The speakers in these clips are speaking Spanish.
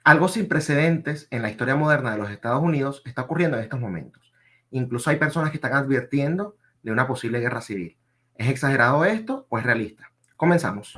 Algo sin precedentes en la historia moderna de los Estados Unidos está ocurriendo en estos momentos. Incluso hay personas que están advirtiendo de una posible guerra civil. ¿Es exagerado esto o es realista? Comenzamos.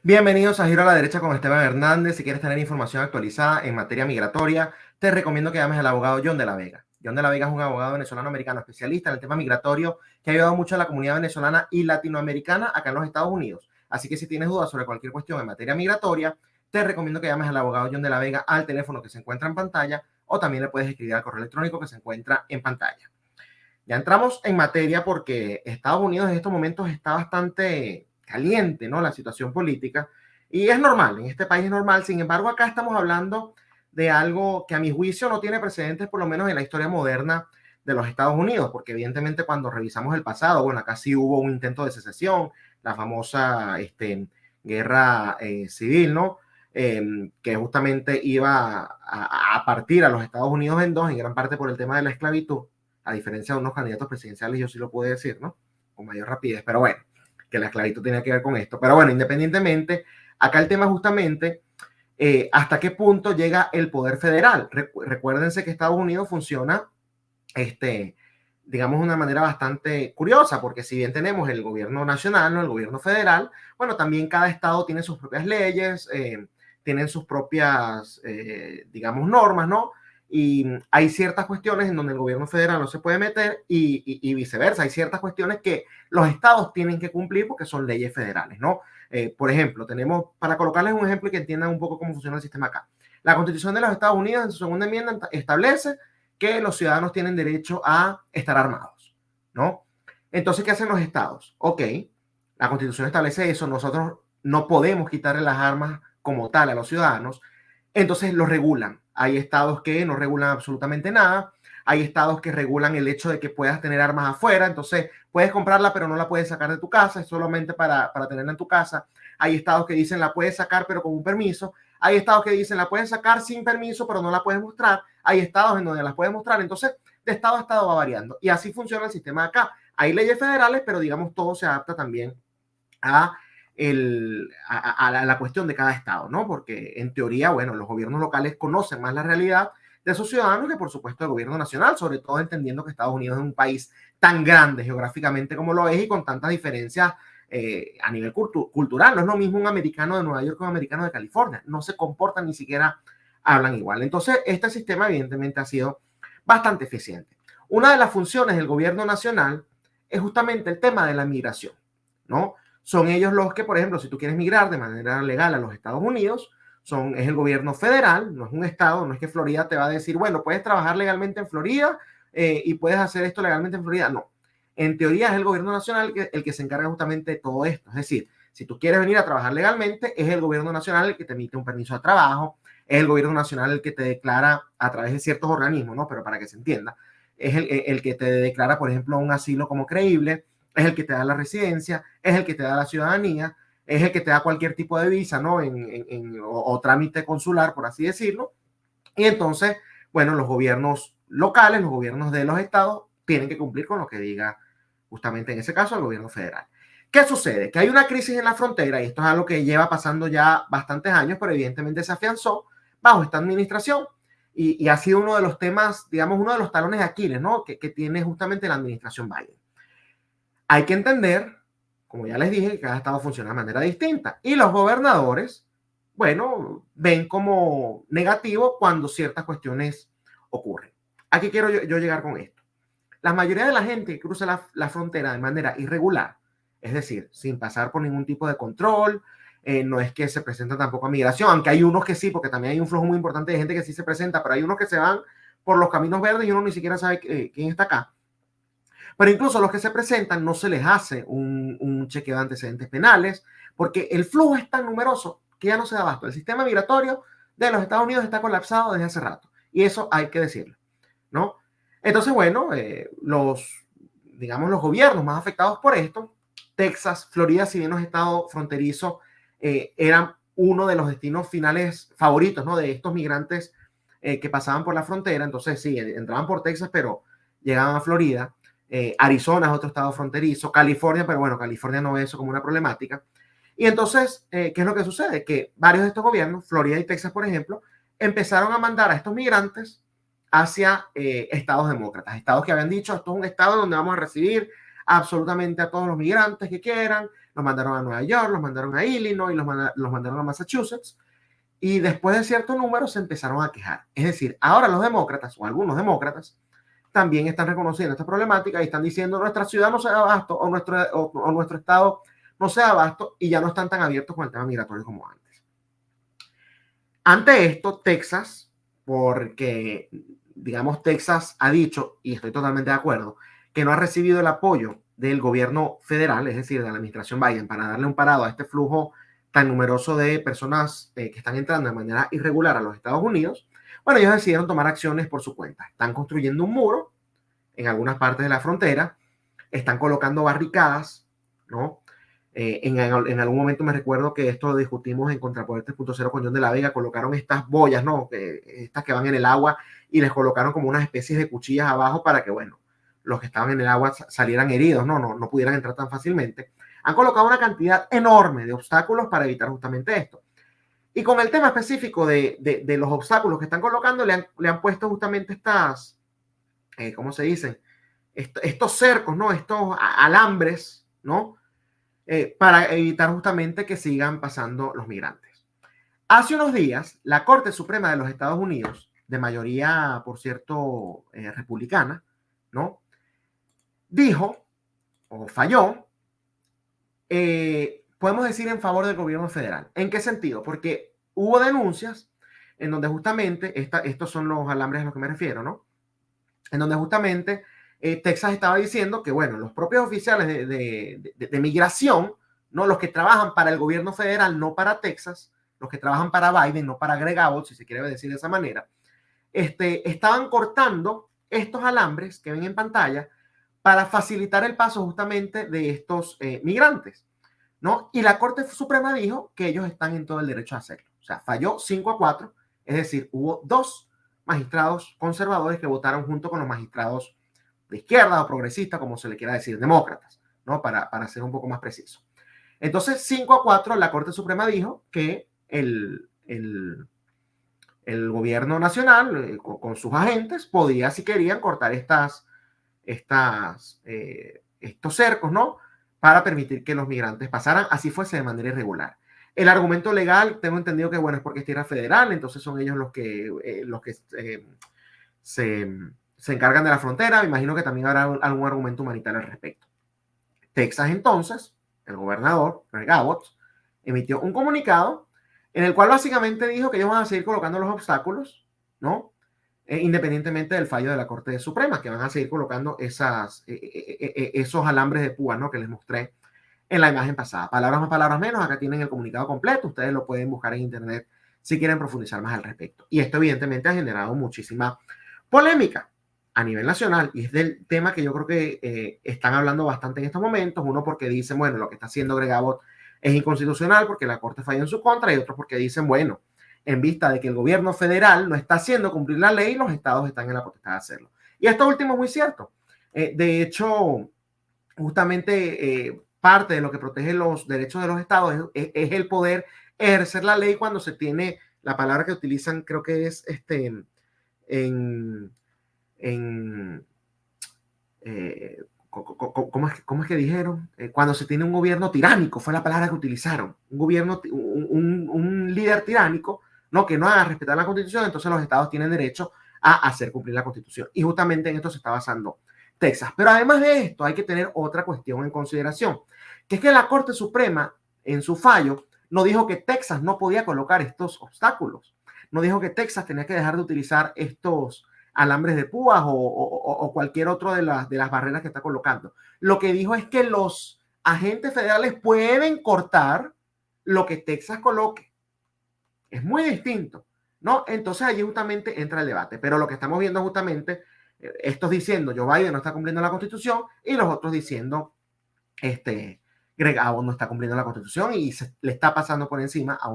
Bienvenidos a Giro a la Derecha con Esteban Hernández. Si quieres tener información actualizada en materia migratoria, te recomiendo que llames al abogado John de la Vega. John de la Vega es un abogado venezolano-americano especialista en el tema migratorio que ha ayudado mucho a la comunidad venezolana y latinoamericana acá en los Estados Unidos. Así que si tienes dudas sobre cualquier cuestión en materia migratoria, te recomiendo que llames al abogado John de la Vega al teléfono que se encuentra en pantalla o también le puedes escribir al correo electrónico que se encuentra en pantalla. Ya entramos en materia porque Estados Unidos en estos momentos está bastante caliente, ¿no? La situación política. Y es normal, en este país es normal. Sin embargo, acá estamos hablando de algo que a mi juicio no tiene precedentes, por lo menos en la historia moderna de los Estados Unidos, porque evidentemente cuando revisamos el pasado, bueno, acá sí hubo un intento de secesión, la famosa guerra civil, ¿no? Que justamente iba a partir a los Estados Unidos en dos, en gran parte por el tema de la esclavitud, a diferencia de unos candidatos presidenciales, yo sí lo puedo decir, ¿no? Con mayor rapidez, pero bueno, que la esclavitud tenía que ver con esto. Pero bueno, independientemente, acá el tema justamente hasta qué punto llega el poder federal. Recuérdense que Estados Unidos funciona, digamos, de una manera bastante curiosa, porque si bien tenemos el gobierno nacional, ¿no? El gobierno federal, bueno, también cada estado tiene sus propias leyes, tienen sus propias, digamos, normas, ¿no? Y hay ciertas cuestiones en donde el gobierno federal no se puede meter y viceversa. Hay ciertas cuestiones que los estados tienen que cumplir porque son leyes federales, ¿no? Por ejemplo, tenemos, para colocarles un ejemplo y que entiendan un poco cómo funciona el sistema acá. La Constitución de los Estados Unidos, en su segunda enmienda, establece que los ciudadanos tienen derecho a estar armados, ¿no? Entonces, ¿qué hacen los estados? Ok, la Constitución establece eso, nosotros no podemos quitarle las armas como tal a los ciudadanos, entonces lo regulan. Hay estados que no regulan absolutamente nada, hay estados que regulan el hecho de que puedas tener armas afuera, entonces puedes comprarla pero no la puedes sacar de tu casa, es solamente para tenerla en tu casa. Hay estados que dicen la puedes sacar pero con un permiso, hay estados que dicen la puedes sacar sin permiso pero no la puedes mostrar, hay estados en donde las puedes mostrar, entonces de estado a estado va variando y así funciona el sistema de acá. Hay leyes federales pero digamos todo se adapta también a la cuestión de cada estado, ¿no? Porque en teoría, bueno, los gobiernos locales conocen más la realidad de sus ciudadanos que, por supuesto, el gobierno nacional, sobre todo entendiendo que Estados Unidos es un país tan grande geográficamente como lo es y con tantas diferencias a nivel cultural. No es lo mismo un americano de Nueva York que un americano de California. No se comportan ni siquiera hablan igual. Entonces, este sistema evidentemente ha sido bastante eficiente. Una de las funciones del gobierno nacional es justamente el tema de la migración, ¿no? Son ellos los que, por ejemplo, si tú quieres migrar de manera legal a los Estados Unidos, es el gobierno federal, no es un estado, no es que Florida te va a decir, bueno, puedes trabajar legalmente en Florida y puedes hacer esto legalmente en Florida. No, en teoría es el gobierno nacional el que se encarga justamente de todo esto. Es decir, si tú quieres venir a trabajar legalmente, es el gobierno nacional el que te emite un permiso de trabajo, es el gobierno nacional el que te declara a través de ciertos organismos, ¿no? Pero para que se entienda, es el que te declara, por ejemplo, un asilo como creíble, es el que te da la residencia, es el que te da la ciudadanía, es el que te da cualquier tipo de visa, ¿no? O trámite consular, por así decirlo. Y entonces, bueno, los gobiernos locales, los gobiernos de los estados, tienen que cumplir con lo que diga justamente en ese caso el gobierno federal. ¿Qué sucede? Que hay una crisis en la frontera y esto es algo que lleva pasando ya bastantes años, pero evidentemente se afianzó bajo esta administración y ha sido uno de los temas, digamos, uno de los talones de Aquiles, ¿no? Que tiene justamente la administración Biden. Hay que entender, como ya les dije, que cada estado funciona de manera distinta y los gobernadores, bueno, ven como negativo cuando ciertas cuestiones ocurren. Aquí quiero yo llegar con esto. La mayoría de la gente que cruza la frontera de manera irregular, es decir, sin pasar por ningún tipo de control, no es que se presenta tampoco a migración, aunque hay unos que sí, porque también hay un flujo muy importante de gente que sí se presenta, pero hay unos que se van por los caminos verdes y uno ni siquiera sabe quién está acá. Pero incluso a los que se presentan no se les hace un chequeo de antecedentes penales, porque el flujo es tan numeroso que ya no se da abasto. El sistema migratorio de los Estados Unidos está colapsado desde hace rato, y eso hay que decirlo, ¿no? Entonces, bueno, digamos, los gobiernos más afectados por esto, Texas, Florida, si bien no es estado fronterizo, eran uno de los destinos finales favoritos, ¿no? De estos migrantes que pasaban por la frontera. Entonces, sí, entraban por Texas, pero llegaban a Florida. Arizona es otro estado fronterizo. California, pero bueno, California no ve eso como una problemática. Y entonces, ¿qué es lo que sucede? Que varios de estos gobiernos, Florida y Texas, por ejemplo, empezaron a mandar a estos migrantes hacia estados demócratas, estados que habían dicho, esto es un estado donde vamos a recibir absolutamente a todos los migrantes que quieran. Los mandaron a Nueva York, los mandaron a Illinois, los mandaron a Massachusetts, y después de cierto número se empezaron a quejar. Es decir, ahora los demócratas, o algunos demócratas, también están reconociendo esta problemática y están diciendo nuestra ciudad no se da abasto, o nuestro estado no se da abasto, y ya no están tan abiertos con el tema migratorio como antes. Ante esto, Texas, porque digamos Texas ha dicho, y estoy totalmente de acuerdo, que no ha recibido el apoyo del gobierno federal, es decir, de la administración Biden, para darle un parado a este flujo tan numeroso de personas que están entrando de manera irregular a los Estados Unidos. Bueno, ellos decidieron tomar acciones por su cuenta. Están construyendo un muro en algunas partes de la frontera, están colocando barricadas, ¿no? En algún momento me recuerdo que esto lo discutimos en Contrapoder 3.0 con John de la Vega, colocaron estas boyas, ¿no? Estas que van en el agua, y les colocaron como unas especies de cuchillas abajo para que, bueno, los que estaban en el agua salieran heridos, no pudieran entrar tan fácilmente. Han colocado una cantidad enorme de obstáculos para evitar justamente esto. Y con el tema específico de los obstáculos que están colocando, le han puesto justamente estas, ¿cómo se dicen? Estos cercos, ¿no? Estos alambres, ¿no? Para evitar justamente que sigan pasando los migrantes. Hace unos días, la Corte Suprema de los Estados Unidos, de mayoría, por cierto, republicana, ¿no? Dijo, o falló, podemos decir en favor del gobierno federal. ¿En qué sentido? Porque hubo denuncias en donde justamente, estos son los alambres a los que me refiero, ¿no? En donde justamente Texas estaba diciendo que, bueno, los propios oficiales de migración, ¿no? Los que trabajan para el gobierno federal, no para Texas, los que trabajan para Biden, no para Greg Abbott, si se quiere decir de esa manera, estaban cortando estos alambres que ven en pantalla para facilitar el paso justamente de estos migrantes, ¿no? Y la Corte Suprema dijo que ellos están en todo el derecho a hacerlo. O sea, falló 5-4, es decir, hubo 2 magistrados conservadores que votaron junto con los magistrados de izquierda o progresista, como se le quiera decir, demócratas, ¿no? Para ser un poco más preciso. Entonces, 5-4, la Corte Suprema dijo que el gobierno nacional, con sus agentes, podía, si querían, cortar estos cercos, ¿no? Para permitir que los migrantes pasaran, así fuese de manera irregular. El argumento legal, tengo entendido que, bueno, es porque es tierra federal, entonces son ellos los que se encargan de la frontera. Me imagino que también habrá algún argumento humanitario al respecto. Texas, entonces, el gobernador, Greg Abbott, emitió un comunicado en el cual básicamente dijo que ellos van a seguir colocando los obstáculos, ¿no? Independientemente del fallo de la Corte Suprema, que van a seguir colocando esos alambres de púa, ¿no? Que les mostré en la imagen pasada. Palabras más, palabras menos. Acá tienen el comunicado completo. Ustedes lo pueden buscar en internet si quieren profundizar más al respecto. Y esto evidentemente ha generado muchísima polémica a nivel nacional, y es del tema que yo creo que están hablando bastante en estos momentos. Uno porque dicen, bueno, lo que está haciendo Greg Abbott es inconstitucional porque la Corte falló en su contra, y otros porque dicen, bueno, en vista de que el gobierno federal no está haciendo cumplir la ley, los estados están en la potestad de hacerlo. Y esto último es muy cierto. De hecho, justamente parte de lo que protege los derechos de los estados es el poder ejercer la ley cuando se tiene, la palabra que utilizan creo que es ¿cómo es que dijeron? Cuando se tiene un gobierno tiránico, fue la palabra que utilizaron. Un gobierno, un líder tiránico, ¿no? Que no haga respetar la Constitución, entonces los estados tienen derecho a hacer cumplir la Constitución. Y justamente en esto se está basando Texas. Pero además de esto, hay que tener otra cuestión en consideración, que es que la Corte Suprema, en su fallo, no dijo que Texas no podía colocar estos obstáculos. No dijo que Texas tenía que dejar de utilizar estos alambres de púas o cualquier otro de las barreras que está colocando. Lo que dijo es que los agentes federales pueden cortar lo que Texas coloque. Es muy distinto, ¿no? Entonces allí justamente entra el debate. Pero lo que estamos viendo justamente Estos diciendo Joe Biden no está cumpliendo la Constitución y los otros diciendo Greg Abbott no está cumpliendo la Constitución y le está pasando por encima a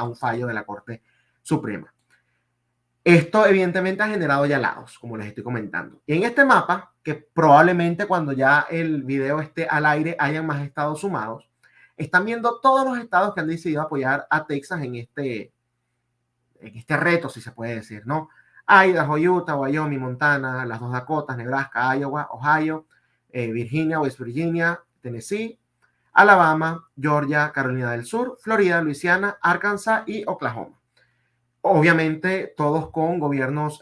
un fallo de la Corte Suprema. Esto evidentemente ha generado ya lados, como les estoy comentando. Y en este mapa, que probablemente cuando ya el video esté al aire hayan más estados sumados, están viendo todos los estados que han decidido apoyar a Texas en este reto, si se puede decir, ¿no? Idaho, Utah, Wyoming, Montana, las dos Dakotas, Nebraska, Iowa, Ohio, Virginia, West Virginia, Tennessee, Alabama, Georgia, Carolina del Sur, Florida, Luisiana, Arkansas y Oklahoma. Obviamente todos con gobiernos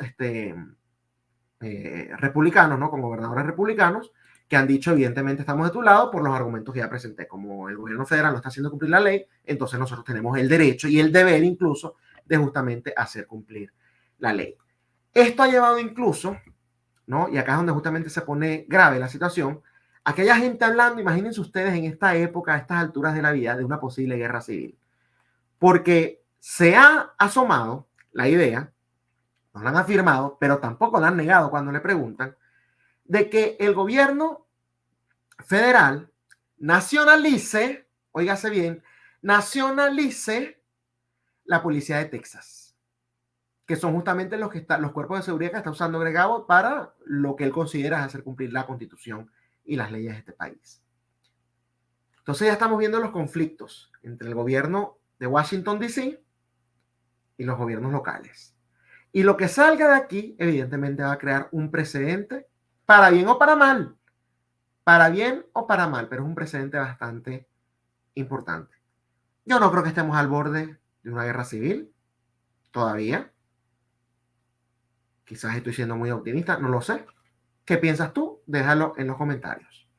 republicanos, ¿no? Con gobernadores republicanos que han dicho evidentemente estamos de tu lado por los argumentos que ya presenté. Como el gobierno federal no está haciendo cumplir la ley, entonces nosotros tenemos el derecho y el deber incluso de justamente hacer cumplir la ley. Esto ha llevado incluso, ¿no? Y acá es donde justamente se pone grave la situación, aquella gente hablando, imagínense ustedes en esta época, a estas alturas de la vida, de una posible guerra civil. Porque se ha asomado la idea, no la han afirmado, pero tampoco la han negado cuando le preguntan, de que el gobierno federal nacionalice, óigase bien, nacionalice la policía de Texas, que son justamente los cuerpos de seguridad que está usando Greg Abbott para lo que él considera hacer cumplir la Constitución y las leyes de este país. Entonces ya estamos viendo los conflictos entre el gobierno de Washington, D.C. y los gobiernos locales. Y lo que salga de aquí, evidentemente, va a crear un precedente, para bien o para mal. Para bien o para mal, pero es un precedente bastante importante. Yo no creo que estemos al borde de una guerra civil, todavía. Quizás estoy siendo muy optimista, no lo sé. ¿Qué piensas tú? Déjalo en los comentarios.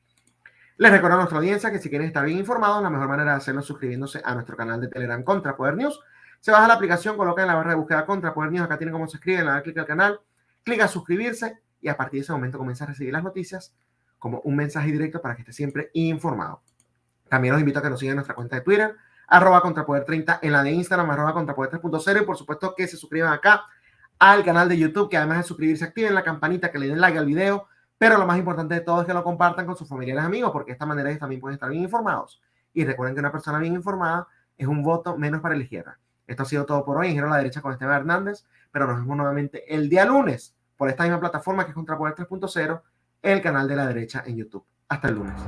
Les recuerdo a nuestra audiencia que si quieren estar bien informados, la mejor manera de hacerlo es suscribiéndose a nuestro canal de Telegram Contrapoder News. Se baja la aplicación, coloca en la barra de búsqueda Contrapoder News, acá tienen cómo se escribe, le da clic al canal, clic a suscribirse y a partir de ese momento comienza a recibir las noticias como un mensaje directo para que esté siempre informado. También los invito a que nos sigan en nuestra cuenta de Twitter, @Contrapoder30, en la de Instagram, @Contrapoder 3.0 y por supuesto que se suscriban acá al canal de YouTube, que además de suscribirse activen la campanita, que le den like al video, pero lo más importante de todo es que lo compartan con sus familiares y amigos, porque de esta manera ellos también pueden estar bien informados. Y recuerden que una persona bien informada es un voto menos para la izquierda. Esto ha sido todo por hoy en Giro a la Derecha con Esteban Hernández, pero nos vemos nuevamente el día lunes por esta misma plataforma que es Contrapoder 3.0, el canal de la derecha en YouTube. Hasta el lunes.